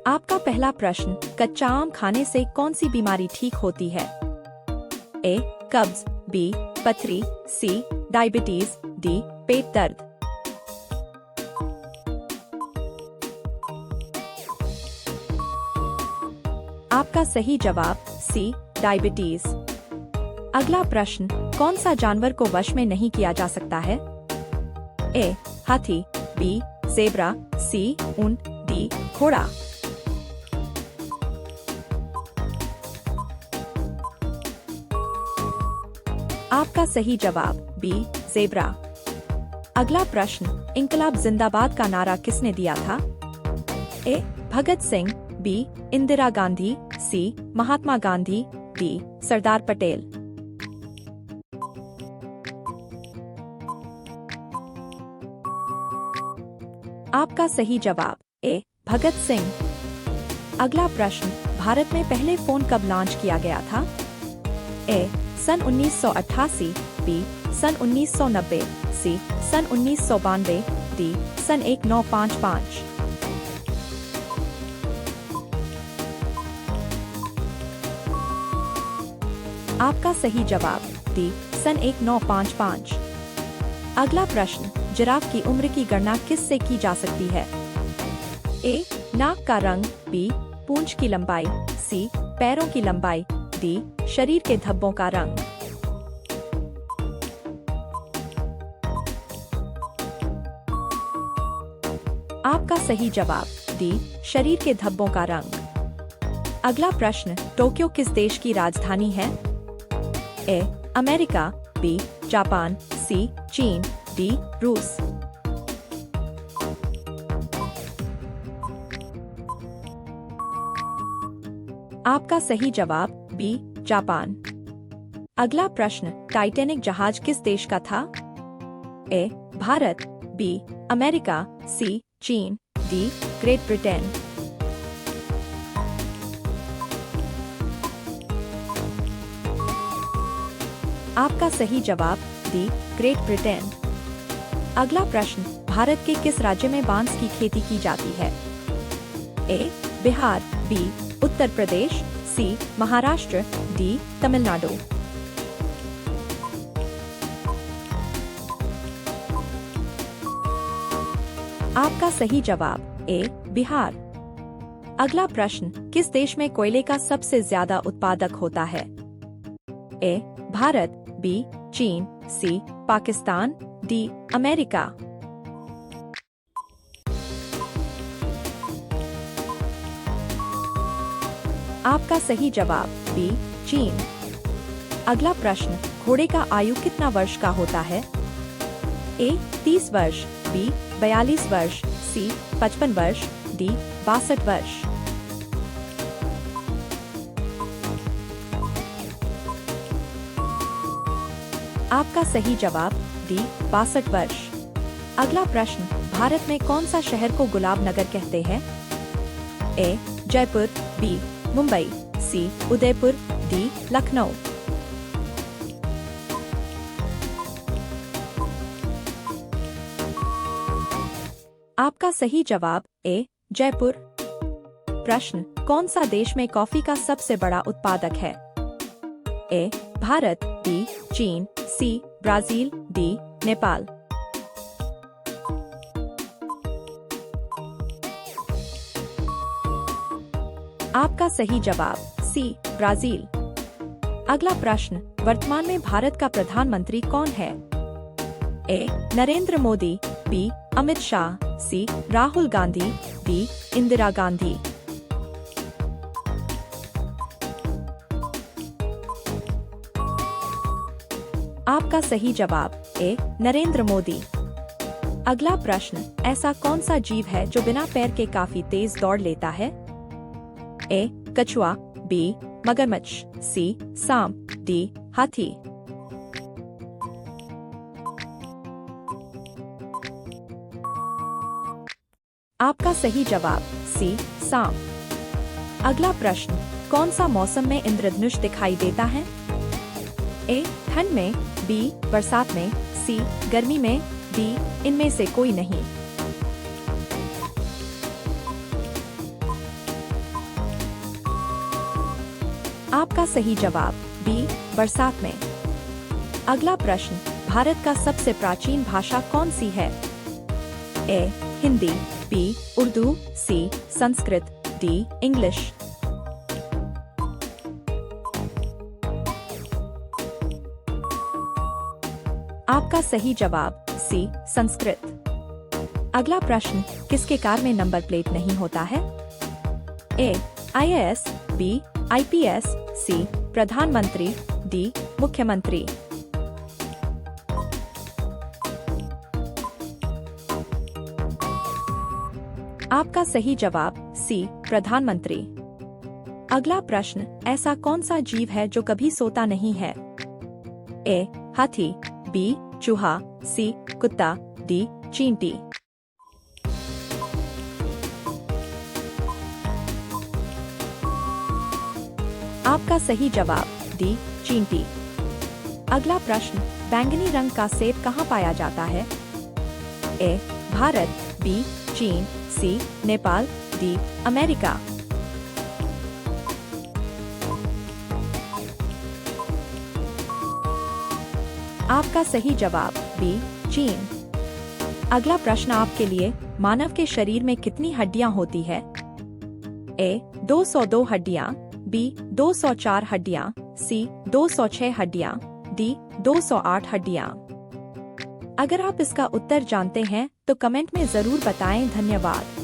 आपका पहला प्रश्न, कच्चा आम खाने से कौन सी बीमारी ठीक होती है? ए. कब्ज, बी. पथरी, सी. Diabetes, D. पेट दर्द। आपका सही जवाब सी. डायबिटीज। अगला प्रश्न, कौन सा जानवर को वश में नहीं किया जा सकता है? ए. हाथी, बी. ज़ेब्रा, सी. ऊंट, डी. घोड़ा। आपका सही जवाब बी. ज़ेब्रा। अगला प्रश्न, इंकलाब जिंदाबाद का नारा किसने दिया था? ए. भगत सिंह, बी. इंदिरा गांधी, सी. महात्मा गांधी, डी. सरदार पटेल। आपका सही जवाब ए. भगत सिंह। अगला प्रश्न, भारत में पहले फोन कब लॉन्च किया गया था? ए. सन 1988, बी. सन 1990, सी. सन 1992, डी. सन 1955। आपका सही जवाब डी. सन 1955। अगला प्रश्न, जिराफ की उम्र की गणना किस से की जा सकती है? ए. नाक का रंग, बी. पूंछ की लंबाई, सी. पैरों की लंबाई, डी. शरीर के धब्बों का रंग। आपका सही जवाब डी. शरीर के धब्बों का रंग। अगला प्रश्न, टोक्यो किस देश की राजधानी है? A. America, B. Japan, C. चीन, डी. रूस। आपका सही जवाब बी. जापान। अगला प्रश्न, टाइटैनिक जहाज किस देश का था? ए. भारत, बी. अमेरिका, सी. चीन, डी. Great Britain. आपका सही जवाब डी. Great Britain. अगला प्रश्न, भारत के किस राज्य में बांस की खेती की जाती है? ए. बिहार, बी. उत्तर प्रदेश, सी. महाराष्ट्र, डी. तमिलनाडु। आपका सही जवाब ए. बिहार। अगला प्रश्न, किस देश में कोयले का सबसे ज्यादा उत्पादक होता है? ए. भारत, बी. चीन, सी. पाकिस्तान, डी. अमेरिका। आपका सही जवाब बी. चीन। अगला प्रश्न, घोड़े का आयु कितना वर्ष का होता है? ए. 30 वर्ष, बी. 42 वर्ष, सी. 55 वर्ष, डी. 62 वर्ष। आपका सही जवाब डी. 62 वर्ष। अगला प्रश्न, भारत में कौन सा शहर को गुलाब नगर कहते हैं? ए. जयपुर, बी. मुंबई, सी. उदयपुर, डी. लखनऊ। आपका सही जवाब ए. जयपुर। प्रश्न, कौन सा देश में कॉफी का सबसे बड़ा उत्पादक है? ए. भारत, बी. चीन, सी. Brazil, D. नेपाल। आपका सही जवाब सी. ब्राजील। अगला प्रश्न, वर्तमान में भारत का प्रधानमंत्री कौन है? ए. नरेंद्र मोदी, बी. अमित शाह, सी. राहुल गांधी, डी. इंदिरा गांधी। आपका सही जवाब ए. नरेंद्र मोदी। अगला प्रश्न, ऐसा कौन सा जीव है जो बिना पैर के काफी तेज दौड़ लेता है? ए. कछुआ, बी. मगरमच्छ, सी. सांप, डी. हाथी। आपका सही जवाब सी. सांप। अगला प्रश्न, कौन सा मौसम में इंद्रधनुष दिखाई देता है? ए. ठंड में, बी. बरसात में, सी. गर्मी में, डी. इनमें से कोई नहीं। आपका सही जवाब बी, बरसात में। अगला प्रश्न, भारत का सबसे प्राचीन भाषा कौन सी है? ए, हिंदी, बी, उर्दू, सी, संस्कृत, डी, इंग्लिश। आपका सही जवाब सी, संस्कृत। अगला प्रश्न, किसके कार में नंबर प्लेट नहीं होता है? ए, आईएएस, बी, आईपीएस, सी, प्रधानमंत्री, डी, मुख्यमंत्री। आपका सही जवाब सी, प्रधानमंत्री। अगला प्रश्न, ऐसा कौन सा जीव है जो कभी सोता नहीं है? ए, हाथी, बी, चूहा, सी, कुत्ता, डी, चींटी। आपका सही जवाब डी, चींटी। अगला प्रश्न, बैंगनी रंग का सेब कहाँ पाया जाता है? ए, भारत, बी, चीन, सी, नेपाल, डी, अमेरिका। आपका सही जवाब बी, चीन। अगला प्रश्न आपके लिए, मानव के शरीर में कितनी हड्डियां होती है? ए, 202 हड्डियां, बी, 204 हड्डियां, सी, 206 हड्डियां, डी, 208 हड्डियां। अगर आप इसका उत्तर जानते हैं तो कमेंट में जरूर बताएं। धन्यवाद।